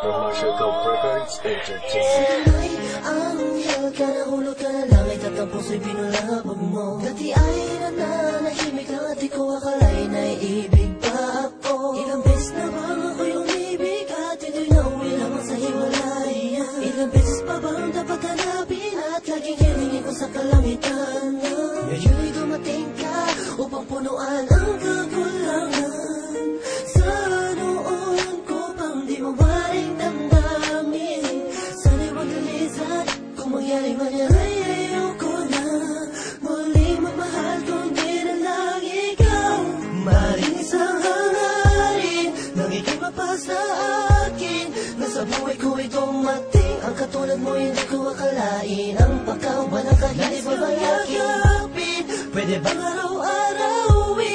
Commercial Group Records Entertainment. Sana'y ang hiyal ka, nahulog ka na langit at ang puso'y pinulabog mo. Dati ay nananahimik lang at di ko akalain ay ibig pa ako. Ilang beses na bang ako yung ibig at ito'y nauwi lamang sa hiwalayan. Ilang beses pa bang dapat hanapin at laging hilingin ko sa kalangitan. Ngayon'y dumating ka upang punuan ang kakulangan. Sa noon ko pang di mo maring damdamin. Sana'y wag lalisan, kung mangyari man yan ay ayoko na muling magmahal kundi na lang ikaw. Maring isang hangarin nang ika'y mapasa akin, na sa buhay ko ay dumating ang katulad mo, hindi ko akalain. Ang pagkauban ng kahit mo bang yakapin, pwede bang araw-arawin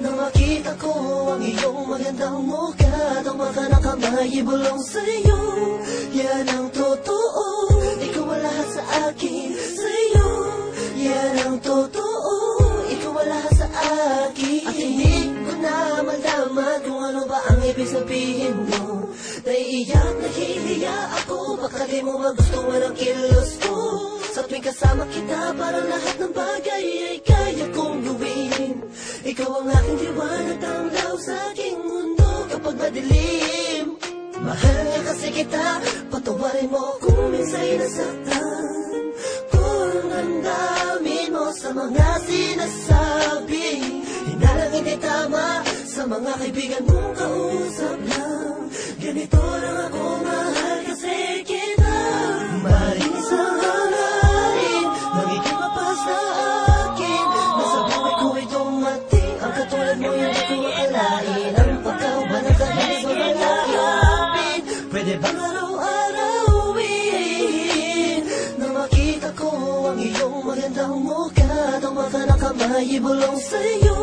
na makita ko ang iyong magandang mukha. Tumaga ng kamay, ibulong sa'yo, yan ang totoo. Ikaw ang lahat sa akin, sa'yo, yan ang totoo. Ikaw ang lahat sa akin. At hindi ko na malaman kung ano ba ang ibig sabihin mo. Naiiyak, nahihiya ako, baka di mo magustuhan ang kilos ko. Sa tuwing kasama kita, parang lahat ng bagay ay kaya kong gawin. Ikaw ang aking liwanag, tanglaw sa aking mundo kapag madilim. Mahal niya kasi kita, patawarin mo kung minsa'y nasaktan. Kung ang damdamin mo sa mga sinasabi, hinalang hindi tama sa mga kaibigan mong kausap lang. Ganito lang ako, mahal kasi kita. Maring isang hangarin nang ika'y mapasa akin, na sa buhay ko ay dumating ang katulad mo, hindi ko akalain. Ang pagkauban ng kahit mo bang yakapin, pwede bang araw-arawin na makita ko ang iyong magandang mukha. Tumaga ng kamay, ibulong sa'yo,